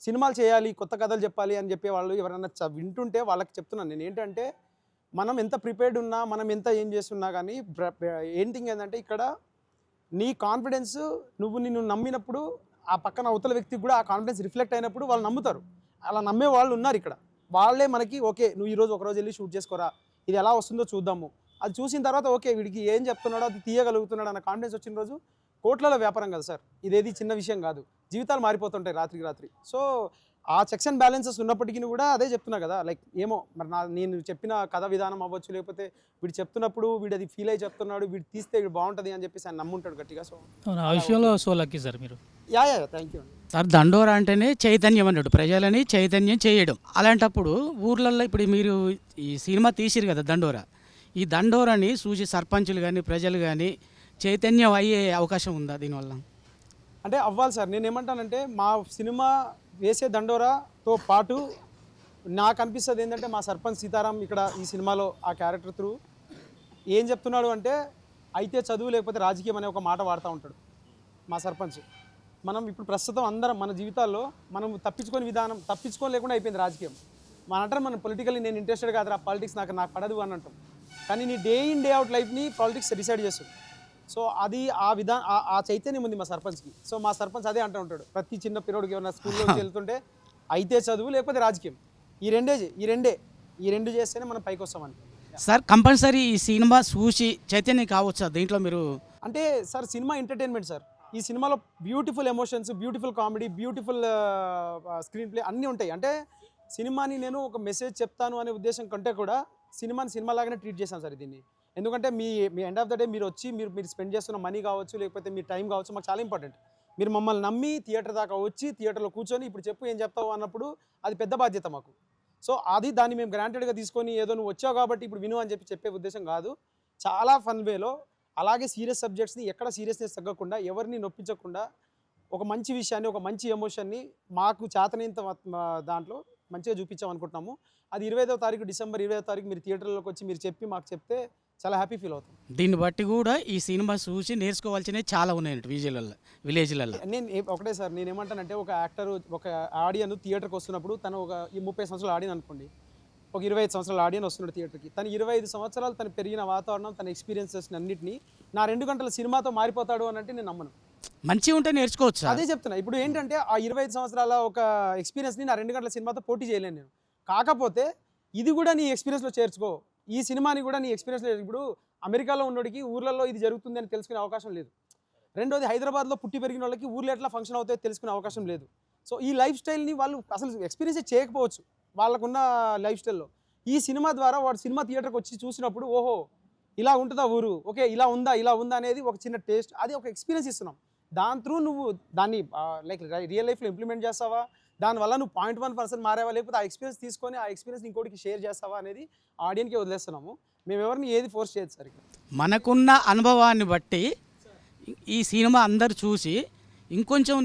సినిమాలు చేయాలి, కొత్త కథలు చెప్పాలి అని చెప్పే వాళ్ళు ఎవరైనా వింటుంటే వాళ్ళకి చెప్తున్నాను నేను ఏంటంటే, మనం ఎంత ప్రిపేర్డ్ ఉన్నా, మనం ఎంత ఏం చేస్తున్నా కానీ ఏంటింగ్ ఏంటంటే ఇక్కడ నీ కాన్ఫిడెన్స్ నిన్ను నమ్మినప్పుడు ఆ పక్కన అవతల వ్యక్తికి కూడా ఆ కాన్ఫిడెన్స్ రిఫ్లెక్ట్ అయినప్పుడు వాళ్ళు నమ్ముతారు. అలా నమ్మే వాళ్ళు ఉన్నారు ఇక్కడ. వాళ్ళే మనకి ఓకే నువ్వు ఈరోజు ఒకరోజు వెళ్ళి షూట్ చేసుకోరా, ఇది ఎలా వస్తుందో చూద్దాము, అది చూసిన తర్వాత ఓకే వీడికి ఏం చెప్తున్నాడో అది తీయగలుగుతున్నాడు అన్న కాన్ఫిడెన్స్ వచ్చిన రోజు కోట్లలో వ్యాపారం కదా సార్. ఇదేది చిన్న విషయం కాదు, జీవితాలు మారిపోతుంటాయి రాత్రికి రాత్రి. సో ఆ చెక్స్ అండ్ బ్యాలెన్సెస్ ఉన్నప్పటికీ కూడా అదే చెప్తున్నా కదా, లైక్ ఏమో మరి నేను చెప్పిన కథ విధానం అవ్వచ్చు, లేకపోతే వీడు చెప్తున్నప్పుడు వీడు అది ఫీల్ అయ్యి చెప్తున్నాడు, వీడు తీస్తే వీడు బాగుంటుంది అని చెప్పేసి ఆయన నమ్ముంటాడు గట్టిగా. సో ఆ విషయంలో సో లక్కీ సార్ మీరు. Yeah thank you. సార్ దండోరా అంటేనే చైతన్యం అన్నాడు, ప్రజలని చైతన్యం చేయడం. అలాంటప్పుడు ఊర్లలో ఇప్పుడు మీరు ఈ సినిమా తీసిరు కదా దండోరా, ఈ దండోరాని చూసి సర్పంచులు కానీ ప్రజలు కానీ చైతన్యం అయ్యే అవకాశం ఉందా దీనివల్ల? అంటే అవ్వాలి సార్. నేను ఏమంటానంటే మా సినిమా వేసే దండోరాతో పాటు నాకు అనిపిస్తుంది ఏంటంటే, మా సర్పంచ్ సీతారాం ఇక్కడ ఈ సినిమాలో ఆ క్యారెక్టర్ త్రూ ఏం చెప్తున్నాడు అంటే, అయితే చదువు లేకపోతే రాజకీయం అనే ఒక మాట వాడుతూ ఉంటాడు మా సర్పంచ్. మనం ఇప్పుడు ప్రస్తుతం అందరం మన జీవితాల్లో మనం తప్పించుకోలేకుండా అయిపోయింది రాజకీయం. అంటారు మనం పొలిటికల్లీ నేను ఇంట్రెస్టెడ్ కాదు, ఆ పాలిటిక్స్ నాకు పడదు అని అంటాం. కానీ నీ డే ఇన్ డే అవుట్ లైఫ్ని పాలిటిక్స్ డిసైడ్ చేస్తుంది. సో అది ఆ చైతన్యం ఉంది మా సర్పంచ్కి. సో మా సర్పంచ్ అదే అంటూ ఉంటాడు ప్రతి చిన్న పిల్లోడికి, ఏమన్నా స్కూల్లోకి వెళ్తుంటే అయితే చదువు లేకపోతే రాజకీయం, ఈ రెండు చేస్తేనే మనం పైకి వస్తామని. సార్ కంపల్సరీ ఈ సినిమా చూసి చైతన్యం కావచ్చు దీంట్లో మీరు అంటే సార్ సినిమా ఎంటర్టైన్మెంట్ సార్. ఈ సినిమాలో beautiful emotions, beautiful comedy, beautiful screen play అన్నీ ఉంటాయి. అంటే సినిమాని నేను ఒక మెసేజ్ చెప్తాను అనే ఉద్దేశం కంటే కూడా సినిమాని సినిమాలాగానే ట్రీట్ చేశాను సార్ దీన్ని. ఎందుకంటే మీ ఎండ్ ఆఫ్ ద డే మీరు వచ్చి మీరు స్పెండ్ చేస్తున్న మనీ కావచ్చు, లేకపోతే మీ టైం కావచ్చు, మాకు చాలా ఇంపార్టెంట్. మీరు మమ్మల్ని నమ్మి థియేటర్ దాకా వచ్చి థియేటర్లో కూర్చొని ఇప్పుడు చెప్పు ఏం చెప్తావు అన్నప్పుడు అది పెద్ద బాధ్యత మాకు. సో దాన్ని మేము గ్రాంటెడ్గా తీసుకొని ఏదో నువ్వు వచ్చావు కాబట్టి ఇప్పుడు విను అని చెప్పే ఉద్దేశం కాదు. చాలా ఫన్ వేలో అలాగే సీరియస్ సబ్జెక్ట్స్ని ఎక్కడ సీరియస్నెస్ తగ్గకుండా, ఎవరిని నొప్పించకుండా ఒక మంచి విషయాన్ని, ఒక మంచి ఎమోషన్ని మాకు చేతనైనంత దాంట్లో మంచిగా చూపించాం అనుకుంటున్నాము. అది 25వ తారీఖు డిసెంబర్ 25వ తారీఖు మీరు థియేటర్లోకి వచ్చి మీరు చెప్పి మాకు చెప్తే చాలా హ్యాపీ ఫీల్ అవుతాం. దీన్ని బట్టి కూడా ఈ సినిమా చూసి నేర్చుకోవాల్సినవి చాలా ఉన్నాయండి విలేజ్లలో. నేను ఒకటే సార్, నేను ఏమంటానంటే ఒక యాక్టర్, ఒక ఆడియన్ థియేటర్కి వస్తున్నప్పుడు తను ఒక 30 సంవత్సరాల ఆడియన్ అనుకోండి, ఒక 25 సంవత్సరాల ఆడియన్ వస్తున్నాడు థియేటర్కి. తను 25 సంవత్సరాలు తను పెరిగిన వాతావరణం, తన ఎక్స్పీరియన్సెస్ అన్నింటినీ నా 2 గంటల సినిమాతో మారిపోతాడు అని అంటే నేను నమ్మను. మంచిగా ఉంటే నేర్చుకోవచ్చు. అదే చెప్తున్నా. ఇప్పుడు ఏంటంటే ఆ 25 సంవత్సరాల ఒక ఎక్స్పీరియన్స్ని నా 2 గంటల సినిమాతో పోటీ చేయలేను నేను. కాకపోతే ఇది కూడా నీ ఎక్స్పీరియన్స్లో చేర్చుకో, ఈ సినిమాని కూడా నీ ఎక్స్పీరియన్స్లో. ఇప్పుడు అమెరికాలో ఉన్నోడికి ఊర్లలో ఇది జరుగుతుంది అని తెలుసుకునే అవకాశం లేదు. రెండోది హైదరాబాద్లో పుట్టి పెరిగిన వాళ్ళకి ఊర్లో ఎట్లా ఫంక్షన్ అవుతాయో తెలుసుకునే అవకాశం లేదు. సో ఈ లైఫ్ స్టైల్ని వాళ్ళు అసలు ఎక్స్పీరియన్స్ చేయకపోవచ్చు వాళ్ళకున్న లైఫ్ స్టైల్లో. ఈ సినిమా ద్వారా వాడు సినిమా థియేటర్కి వచ్చి చూసినప్పుడు ఓహో ఇలా ఉంటుందా ఊరు, ఓకే ఇలా ఉందా అనేది ఒక చిన్న టేస్ట్, అది ఒక ఎక్స్పీరియన్స్ ఇస్తున్నాం. దాని త్రూ నువ్వు దాన్ని లైక్ రియల్ లైఫ్లో ఇంప్లిమెంట్ చేస్తావా, దానివల్ల నువ్వు 0.1% మారేవా, లేకపోతే ఆ ఎక్స్పీరియన్స్ తీసుకొని ఆ ఎక్స్పీరియన్స్ ఇంకోటికి షేర్ చేస్తావా అనేది ఆడియన్కి వదిలేస్తున్నాము. మేము ఎవరిని ఏది ఫోర్స్ చేయదు సార్ ఇక్కడ. మనకున్న అనుభవాన్ని బట్టి ఈ సినిమా అందరు చూసి ఇంకొంచెం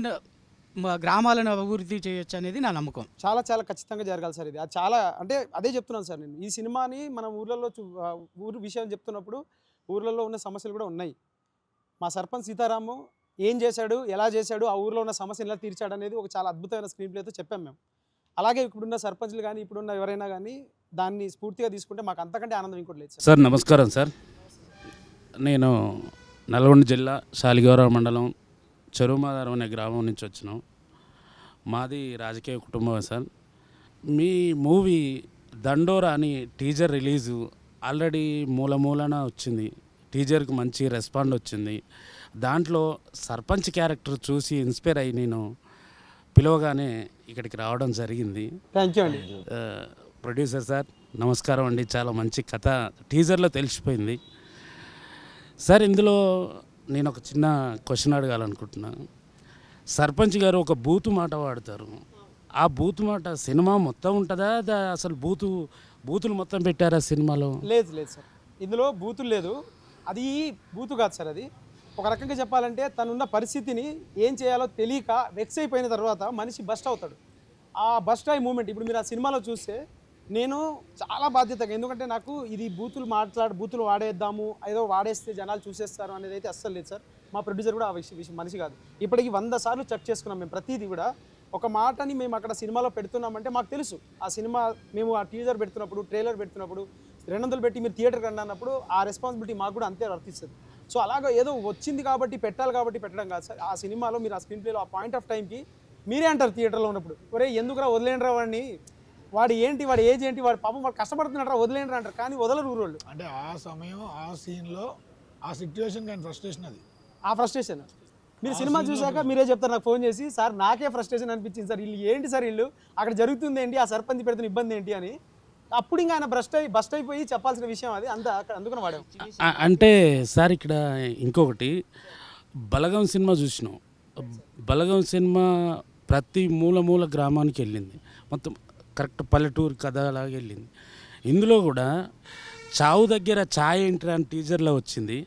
గ్రామాలను అభివృద్ధి చేయొచ్చు అనేది నా నమ్మకం. చాలా చాలా ఖచ్చితంగా జరగాలి సార్ ఇది. అది చాలా అంటే అదే చెప్తున్నాను సార్ నేను. ఈ సినిమాని మనం ఊర్లలో ఊరు విషయం చెప్తున్నప్పుడు ఊర్లలో ఉన్న సమస్యలు కూడా ఉన్నాయి. మా సర్పంచ్ సీతారాము ఏం చేశాడు, ఎలా చేశాడు, ఆ ఊర్లో ఉన్న సమస్యలు ఎలా తీర్చాడు అనేది ఒక చాలా అద్భుతమైన స్క్రీన్ ప్లేతో చెప్పాం మేము. అలాగే ఇప్పుడున్న సర్పంచ్లు కానీ ఇప్పుడున్న ఎవరైనా కానీ దాన్ని స్ఫూర్తిగా తీసుకుంటే మాకు అంతకంటే ఆనందం ఇంకోటి లేదు సార్. సార్ నమస్కారం సార్. నేను నల్గొండ జిల్లా శాలిగౌరవ మండలం చెరువుమాదారం అనే గ్రామం నుంచి వచ్చినాం. మాది రాజకీయ కుటుంబం సార్. మీ మూవీ దండోరా అని టీజర్ రిలీజు ఆల్రెడీ మూలన వచ్చింది. టీజర్కి మంచి రెస్పాండ్ వచ్చింది. దాంట్లో సర్పంచ్ క్యారెక్టర్ చూసి ఇన్స్పైర్ అయ్యి నేను పిలవగానే ఇక్కడికి రావడం జరిగింది. థ్యాంక్ యూ అండి. ప్రొడ్యూసర్ సార్ నమస్కారం అండి. చాలా మంచి కథ టీజర్లో తెలిసిపోయింది సార్. ఇందులో నేను ఒక చిన్న క్వశ్చన్ అడగాలనుకుంటున్నాను. సర్పంచ్ గారు ఒక బూతు మాట వాడతారు. ఆ బూతు మాట సినిమా మొత్తం ఉంటుందా, అసలు బూతులు మొత్తం పెట్టారా సినిమాలో? లేదు లేదు సార్, ఇందులో బూతులు లేదు. అది బూతు కాదు సార్. అది ఒక రకంగా చెప్పాలంటే తనున్న పరిస్థితిని ఏం చేయాలో తెలియక వెక్స్ అయిపోయిన తర్వాత మనిషి బస్ట్ అవుతాడు. ఆ బస్ట్ అయ్యే మూమెంట్ ఇప్పుడు మీరు ఆ సినిమాలో చూస్తే నేను చాలా బాధ్యతగా, ఎందుకంటే నాకు ఇది బూతులు వాడేద్దాము, ఏదో వాడేస్తే జనాలు చూసేస్తారు అనేది అయితే అస్సలు లేదు సార్. మా ప్రొడ్యూసర్ కూడా ఆ విషయం మనిషి కాదు. ఇప్పటికి 100 సార్లు చెక్ చేసుకున్నాం మేము. ప్రతిదీ కూడా ఒక మాటని మేము అక్కడ సినిమాలో పెడుతున్నామంటే మాకు తెలుసు ఆ సినిమా మేము ఆ టీజర్ పెడుతున్నప్పుడు, ట్రైలర్ పెడుతున్నప్పుడు 200 పెట్టి మీరు థియేటర్కి రండి అన్నప్పుడు ఆ రెస్పాన్సిబిలిటీ మాకు కూడా అంతే వర్తిస్తుంది. సో అలాగా ఏదో వచ్చింది కాబట్టి పెట్టాలి కాబట్టి పెట్టడం కాదు సార్. ఆ సినిమాలో మీరు ఆ స్క్రీన్ ప్లేలో ఆ పాయింట్ ఆఫ్ టైంకి మీరే అంటారు థియేటర్లో ఉన్నప్పుడు, ఒరే ఎందుకురా వదిలేండ్రా వాడిని, వాడి ఏజ్ ఏంటి, వాడు పాపం వాడు కష్టపడుతున్నాడు వదిలేండ్రా అంటారు. కానీ వదలరు ఊరోళ్ళు. అంటే ఆ సమయం ఆ సీన్లో ఆ సిచ్యువేషన్ కానీ ఫ్రస్ట్రేషన్ అది ఆ ఫ్రస్ట్రేషన్ మీరు సినిమా చూసాక మీరే చెప్తారు నాకు ఫోన్ చేసి, సార్ నాకే ఫ్రస్ట్రేషన్ అనిపించింది సార్, వీళ్ళు ఏంటి సార్ వీళ్ళు అక్కడ జరుగుతుంది ఏంటి, ఆ సర్పంచ్ పెడుతున్న ఇబ్బంది ఏంటి అని. అప్పుడు ఇంకా ఆయన బస్ట్ అయిపోయి చెప్పాల్సిన విషయం అది అంతా అందుకని వాడాం. అంటే సార్ ఇక్కడ ఇంకొకటి బలగం సినిమా చూసినాం. బలగం సినిమా ప్రతి మూల గ్రామానికి వెళ్ళింది, మొత్తం కరెక్ట్ పల్లెటూరు కథ అలాగే వెళ్ళింది. ఇందులో కూడా చావు దగ్గర ఛాయ్ ఎంట్రీ అని టీజర్లో వచ్చింది.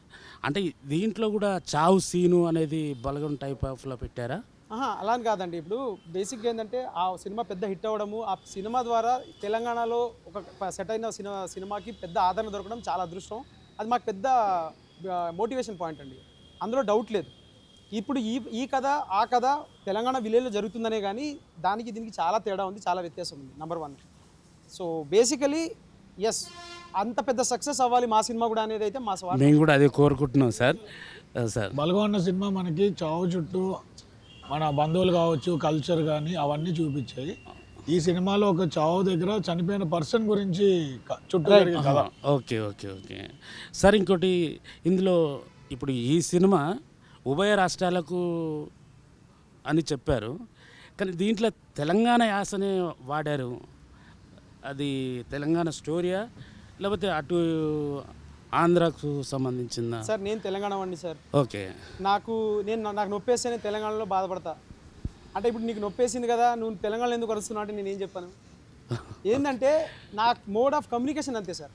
అంటే దీంట్లో కూడా చావు సీను అనేది బలగం టైప్ ఆఫ్లో పెట్టారా? అలా అని కాదండి. ఇప్పుడు బేసిక్గా ఏంటంటే ఆ సినిమా పెద్ద హిట్ అవ్వడము, ఆ సినిమా ద్వారా తెలంగాణలో ఒక సెట్ అయిన సినిమాకి పెద్ద ఆదరణ దొరకడం చాలా అదృష్టం. అది మాకు పెద్ద మోటివేషన్ పాయింట్ అండి, అందులో డౌట్ లేదు. ఇప్పుడు ఈ కథ ఆ కథ తెలంగాణ విలేజ్లో జరుగుతుందనే కానీ దానికి దీనికి చాలా తేడా ఉంది, చాలా వ్యత్యాసం ఉంది. నెంబర్ 1. సో బేసికలీ ఎస్ అంత పెద్ద సక్సెస్ అవ్వాలి మా సినిమా కూడా అనేది అయితే మా స్వార్థం. మేము కూడా అదే కోరుకుంటున్నాం సార్. బలగం అన్న సినిమా మనకి చావు చుట్టూ మన బంధువులు కావచ్చు, కల్చర్ కానీ అవన్నీ చూపించాయి. ఈ సినిమాలో ఒక చావు దగ్గర చనిపోయిన పర్సన్ గురించి చుట్టూ కదా. Okay sir. ఇంకోటి ఇందులో ఇప్పుడు ఈ సినిమా ఉభయ రాష్ట్రాలకు అని చెప్పారు, కానీ దీంట్లో తెలంగాణ యాసనే వాడారు. అది తెలంగాణ స్టోరీయా లేకపోతే అటు ఆంధ్రాకు సంబంధించిందా? సార్ నేను తెలంగాణ వాడిని సార్. ఓకే. నాకు నొప్పేస్తే నేను తెలంగాణలో బాధపడతా. అంటే ఇప్పుడు నీకు నొప్పేసింది కదా, నువ్వు తెలంగాణలో ఎందుకు అరుస్తున్నావు అంటే నేనేం చెప్పాను? ఏంటంటే నా మోడ్ ఆఫ్ కమ్యూనికేషన్ అంతే సార్.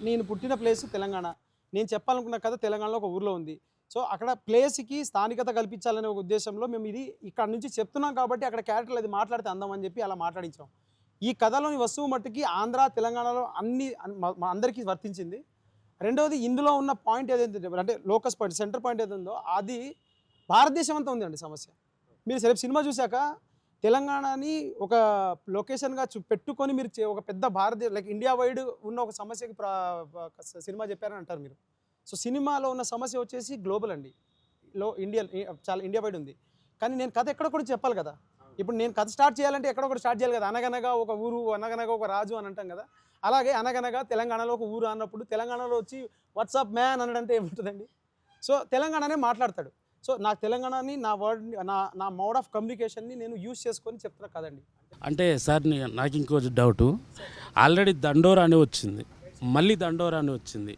నేను పుట్టిన ప్లేస్ తెలంగాణ, నేను చెప్పాలనుకున్న కథ తెలంగాణలో ఒక ఊర్లో ఉంది. సో అక్కడ ప్లేస్కి స్థానికత కల్పించాలనే ఒక ఉద్దేశంలో మేము ఇది ఇక్కడ నుంచి చెప్తున్నాం కాబట్టి అక్కడ క్యారెక్టర్లు అది మాట్లాడితే అందం అని చెప్పి అలా మాట్లాడించాం. ఈ కథలోని వస్తువు మట్టుకి ఆంధ్ర తెలంగాణలో అందరికీ వర్తించింది. రెండవది ఇందులో ఉన్న పాయింట్ ఏదైతే అంటే లోకస్ పాయింట్, సెంటర్ పాయింట్ ఏదో ఉందో అది భారతదేశం అంతా ఉందండి సమస్య. మీరు రేపు సినిమా చూశాక తెలంగాణని ఒక లొకేషన్గా పెట్టుకొని మీరు ఒక పెద్ద లైక్ ఇండియా వైడ్ ఉన్న ఒక సమస్యకి సినిమా చెప్పారని అంటారు మీరు. సో సినిమాలో ఉన్న సమస్య వచ్చేసి గ్లోబల్ అండి, చాలా ఇండియా వైడ్ ఉంది. కానీ నేను కథ ఎక్కడ కూడా చెప్పాలి కదా. ఇప్పుడు నేను కథ స్టార్ట్ చేయాలంటే ఎక్కడ కూడా స్టార్ట్ చేయాలి కదా. అనగనగా ఒక ఊరు, అనగనగా ఒక రాజు అని అంటాం కదా. అలాగే అనగనగా తెలంగాణలో ఒక ఊరు అన్నప్పుడు తెలంగాణలో వచ్చి వాట్సాప్ మ్యాన్ అనడంటే ఏముంటుందండి. సో తెలంగాణనే మాట్లాడతాడు. సో నాకు తెలంగాణని నా వర్డ్ నా మోడ్ ఆఫ్ కమ్యూనికేషన్ని నేను యూజ్ చేసుకొని చెప్తున్నా కదండి. అంటే సార్ నాకు ఇంకో డౌటు, ఆల్రెడీ దండోరా అని వచ్చింది, మళ్ళీ దండోరా అని వచ్చింది.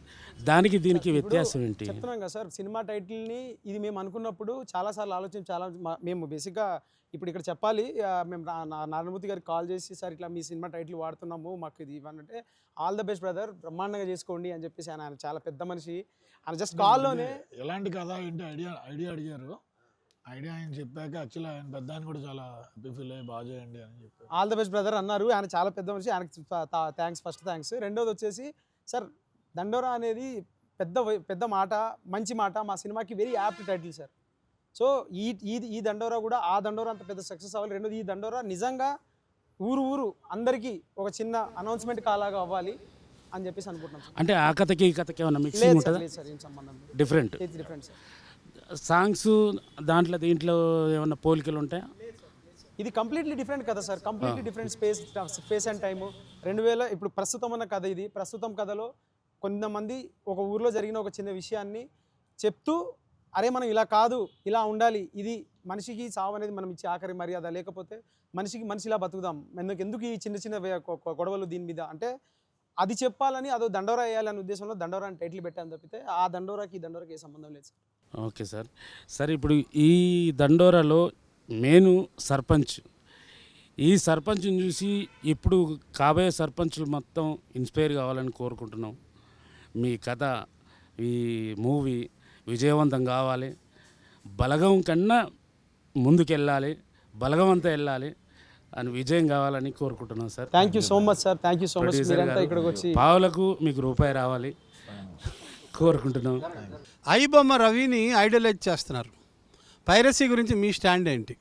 దానికి దీనికి వ్యత్యాసం ఏంటి? చెప్తున్నాం కదా సార్, సినిమా టైటిల్ని ఇది మేము అనుకున్నప్పుడు చాలాసార్లు ఆలోచించి మేము బేసిక్గా ఇప్పుడు ఇక్కడ చెప్పాలి, మేము నారాయణమూర్తి గారికి కాల్ చేసి సార్ ఇట్లా మీ సినిమా టైటిల్ వాడుతున్నాము, మాకు ఇది ఇవ్వనంటే ఆల్ ద బెస్ట్ బ్రదర్, బ్రహ్మాండంగా చేసుకోండి అని చెప్పేసి ఆయన చాలా పెద్ద మనిషి, ఆయన జస్ట్ కాల్లోనే ఎలాంటి కథ ఏంటి ఐడియా అడిగారు. ఐడియా ఆయన చెప్పాక యాక్చువల్లీ ఆయన పెద్ద ఆయన కూడా చాలా హ్యాపీ ఫీల్ అయ్యి బాగా చేయండి అని చెప్పి ఆల్ ద బెస్ట్ బ్రదర్ అన్నారు. ఆయన చాలా పెద్ద మనిషి, ఆయనకి ఫస్ట్ థ్యాంక్స్. రెండోది వచ్చేసి సార్, దండోరా అనేది పెద్ద మాట, మంచి మాట, మా సినిమాకి very apt title sir. So ఈ దండోరా కూడా ఆ దండోరా అంత పెద్ద సక్సెస్ అవ్వాలి. రెండోది ఈ దండోరా నిజంగా ఊరు అందరికీ ఒక చిన్న అనౌన్స్మెంట్ కాలాగా అవ్వాలి అని చెప్పేసి అనుకుంటున్నాం. అంటే ఆ కథకి ఈ కథకి ఏమైనా మిక్సింగ్ ఉంటుందా? లేదు సార్, ఏం సంబంధం లేదు, డిఫరెంట్ డిఫరెంట్ సార్. సాంగ్స్ దీంట్లో ఏమన్నా పోలికలు ఉంటాయా? ఇది కంప్లీట్లీ డిఫరెంట్ కదా sir, completely different space and time. 2000 ఇప్పుడు ప్రస్తుతం ఉన్న కథ ఇది. ప్రస్తుతం కథలో కొంతమంది ఒక ఊర్లో జరిగిన ఒక చిన్న విషయాన్ని చెప్తూ, అరే మనం ఇలా కాదు, ఇలా ఉండాలి, ఇది మనిషికి చావు అనేది మనం ఇచ్చే ఆఖరి మర్యాద, లేకపోతే మనిషి ఇలా బతుకుదాం, ఎందుకు ఈ చిన్న గొడవలు దీని మీద అంటే అది చెప్పాలని, అదో దండోరా వేయాలనే ఉద్దేశంలో దండోరా అని టైటిల్ పెట్టాను తప్పితే ఆ దండోరాకి ఈ దండోరాకి ఏ సంబంధం లేదు సార్. Okay sir. సరే, ఇప్పుడు ఈ దండోరాలో మెయిన్ సర్పంచ్, ఈ సర్పంచ్ని చూసి ఇప్పుడు కాబోయే సర్పంచ్లు మొత్తం ఇన్స్పైర్ కావాలని కోరుకుంటున్నాం. మీ కథ, ఈ మూవీ విజయవంతం కావాలి, బలగం కన్నా ముందుకెళ్ళాలి, బలగం అంతా వెళ్ళాలి అని విజయం కావాలని కోరుకుంటున్నాం sir. Thank you so much sir, thank you so much. మీరంతా ఇక్కడికి వచ్చి పావులకు మీకు రూపాయి రావాలి కోరుకుంటున్నాం. ఐబొమ్మ రవిని ఐడలైజ్ చేస్తున్నారు. పైరసీ గురించి మీ స్టాండ్ ఏంటి?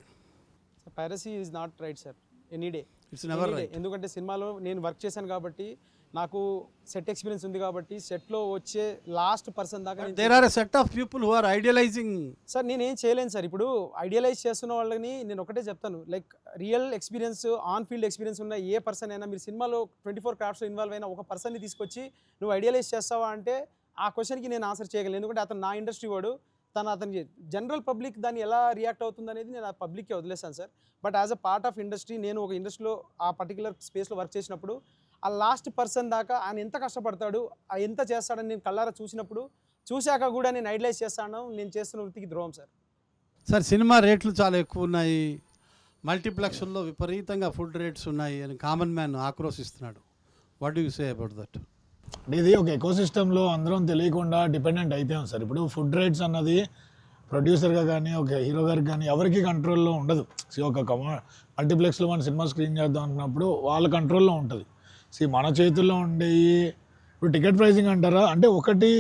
Piracy is not right sir, any day. It's never right. ఎందుకంటే సినిమాలో నేను వర్క్ చేశాను కాబట్టి, నాకు సెట్ ఎక్స్పీరియన్స్ ఉంది కాబట్టి, సెట్లో వచ్చే లాస్ట్ పర్సన్ దాకా there are a set of people who are idealising. Sir నేనేం చేయలేను సార్. ఇప్పుడు ఐడియలైజ్ చేస్తున్న వాళ్ళని నేను ఒకటే చెప్తాను, like real experience, on field experience ఉన్న ఏ పర్సన్ అయినా, మీరు సినిమాలో 24 క్రాఫ్ట్స్లో ఇన్వాల్వ్ అయిన ఒక పర్సన్ని తీసుకొచ్చి నువ్వు ఐడియలైజ్ చేస్తావా అంటే ఆ క్వశ్చన్కి నేను ఆన్సర్ చేయగలను. ఎందుకంటే అతను నా ఇండస్ట్రీ వాడు, అతనికి జనరల్ పబ్లిక్ దాన్ని ఎలా రియాక్ట్ అవుతుంది అనేది నేను ఆ పబ్లిక్కి వదిలేస్తాను sir. But as a part of industry, నేను ఒక ఇండస్ట్రీలో ఆ పర్టికులర్ స్పేస్లో వర్క్ చేసినప్పుడు ఆ లాస్ట్ పర్సన్ దాకా ఆయన ఎంత కష్టపడతాడు, ఎంత చేస్తాడని నేను కళ్ళారా చూశాక కూడా నేను ఐడియలైజ్ చేస్తాను. నేను చేస్తున్న వృత్తికి ద్రోహం సార్. సార్, సినిమా రేట్లు చాలా ఎక్కువ ఉన్నాయి, మల్టీప్లెక్స్ల్లో విపరీతంగా ఫుడ్ రేట్స్ ఉన్నాయి అని కామన్ మ్యాన్ ఆక్రోశిస్తున్నాడు. What do you say about that? అంటే ఇది ఒక ఎకోసిస్టంలో అందరం తెలియకుండా డిపెండెంట్ అయిపోయాం సార్. ఇప్పుడు ఫుడ్ రేట్స్ అన్నది ప్రొడ్యూసర్గా కానీ, ఒక హీరో గారికి కానీ ఎవరికి కంట్రోల్లో ఉండదు. ఒక మల్టీప్లెక్స్లో మన సినిమా స్క్రీన్ చేద్దాం అనుకున్నప్పుడు వాళ్ళ కంట్రోల్లో ఉంటుంది. మన చేతుల్లో ఉండేవి ఇప్పుడు టికెట్ ప్రైసింగ్ అంటారా అంటే, ఒకటి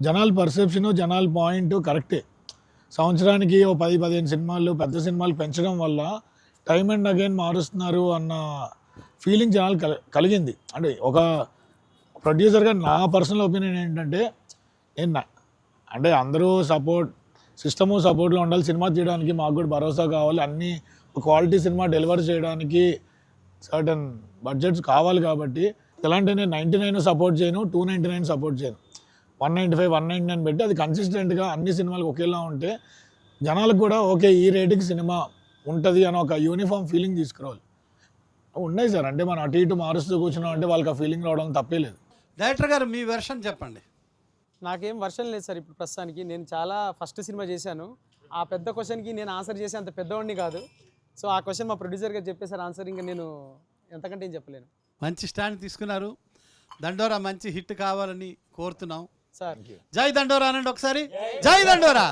జనాల పర్సెప్షను, జనాల పాయింట్ కరెక్టే. సంవత్సరానికి ఓ 10-15 సినిమాలు, పెద్ద సినిమాలు పెంచడం వల్ల టైమ్ అండ్ అగైన్ మారుస్తున్నారు అన్న ఫీలింగ్ జనాలు కలిగింది. అంటే ఒక ప్రొడ్యూసర్గా నా పర్సనల్ ఒపీనియన్ ఏంటంటే, అంటే అందరూ సపోర్ట్లో ఉండాలి. సినిమా తీయడానికి మాకు కూడా భరోసా కావాలి. అన్నీ క్వాలిటీ సినిమా డెలివర్ చేయడానికి సర్టన్ బడ్జెట్స్ కావాలి. కాబట్టి ఎలాంటి నేను 99 సపోర్ట్ చేయను, 299 సపోర్ట్ చేయను, 195, 199 పెట్టి అది కన్సిస్టెంట్గా అన్ని సినిమాలకు ఒకేలా ఉంటే జనాలకు కూడా ఓకే ఈ రేటుకి సినిమా ఉంటుంది అని ఒక యూనిఫామ్ ఫీలింగ్ తీసుకురావాలి. ఉన్నాయి సార్, అంటే మనం అటు ఇటు మారుస్తూ కూర్చున్నాం అంటే వాళ్ళకి ఆ ఫీలింగ్ రావడం తప్పే లేదు. డైరెక్టర్ గారు, మీ వెర్షన్ చెప్పండి. నాకేం వర్షన్ లేదు సార్ ఇప్పుడు ప్రస్తుతానికి. నేను చాలా ఫస్ట్ సినిమా చేశాను. ఆ పెద్ద క్వశ్చన్కి నేను ఆన్సర్ చేసే అంత పెద్దవాడిని కాదు. సో ఆ క్వశ్చన్ మా ప్రొడ్యూసర్ గారు చెప్పేసారు ఆన్సర్, ఇంకా నేను ఎంతకంటే ఏం చెప్పలేను. మంచి స్టాండ్ తీసుకున్నారు. దండోరా మంచి హిట్ కావాలని కోరుతున్నాం సార్. జై దండోరా అనండి ఒకసారి. జై దండోరా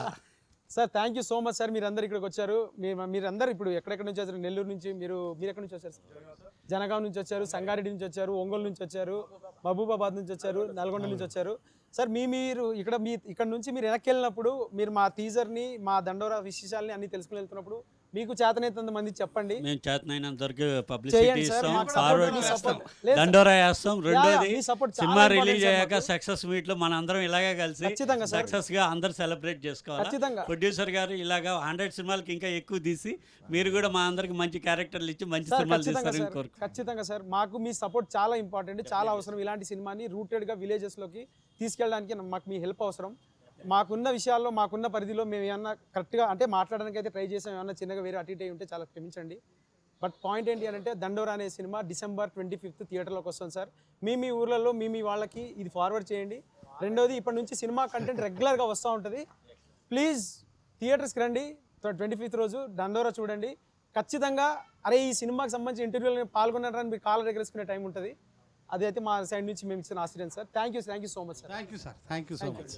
sir. Thank you so much sir. మీరందరూ ఇక్కడికి వచ్చారు. మీరందరూ ఇప్పుడు ఎక్కడెక్కడ నుంచి వచ్చారు? నెల్లూరు నుంచి, మీరు ఎక్కడి నుంచి వచ్చారు? జనగాం నుంచి వచ్చారు, సంగారెడ్డి నుంచి వచ్చారు, ఒంగోలు నుంచి వచ్చారు, మహబూబాబాద్ నుంచి వచ్చారు, నల్గొండ నుంచి వచ్చారు. సార్ మీరు ఇక్కడ నుంచి మీరు వెనక్కి వెళ్ళినప్పుడు మీరు మా టీజర్ని, మా దండోరా విశేషాలని అన్ని తెలుసుకుని వెళ్తున్నప్పుడు మీకు చేతనైనంత మంది చెప్పండి. మేము చేతనైనంత వరకు పబ్లిసిటీ ఇస్తాం, ఫార్వర్డ్ చేస్తాం, దండోరా వేస్తాం. రెండోది సినిమా రిలీజ్ అయ్యాక సక్సెస్ మీట్ లో మన అందరం ఇలాగే కలిసి సక్సెస్ గా అందరు సెలబ్రేట్ చేసుకోవాలి. ప్రొడ్యూసర్ గారు ఇలాగా 100 సినిమాలకి ఇంకా ఎక్కువ తీసి మీరు కూడా మా అందరికి మంచి క్యారెక్టర్లు ఇచ్చి మంచి సినిమాలు తీస్తారని కోరుకుంటున్నాను. ఖచ్చితంగా సార్, మాకు మీ సపోర్ట్ చాలా ఇంపార్టెంట్, చాలా అవసరం. ఇలాంటి సినిమాని రూటెడ్గా విలేజెస్లోకి తీసుకెళ్ళడానికి మాకు మీ హెల్ప్ అవసరం. మాకున్న విషయాల్లో, మాకున్న పరిధిలో మేము ఏమన్నా కరెక్ట్గా అంటే మాట్లాడడానికి అయితే ట్రై చేసాం. ఏమన్నా చిన్నగా వేరే అటు ఇటు ఉంటే చాలా క్షమించండి. బట్ పాయింట్ ఏంటి అంటే, దండోరా అనే సినిమా December 25th థియేటర్లోకి వస్తుంది సార్. మీ ఊర్లలో మీ వాళ్ళకి ఇది ఫార్వర్డ్ చేయండి. రెండోది ఇప్పటి నుంచి సినిమా కంటెంట్ రెగ్యులర్గా వస్తూ ఉంటుంది. ప్లీజ్ థియేటర్స్కి రండి. 25th రోజు దండోరా చూడండి. ఖచ్చితంగా అరే ఈ సినిమాకి సంబంధించి ఇంటర్వ్యూలో పాల్గొన్నారని మీరు కాలర్ ఎగరేసుకునే టైం ఉంటుంది. అదైతే మా సైడ్ నుంచి మేము ఇచ్చిన ఆశ్చర్యం sir. Thank you so much sir. Thank you sir, thank you so much.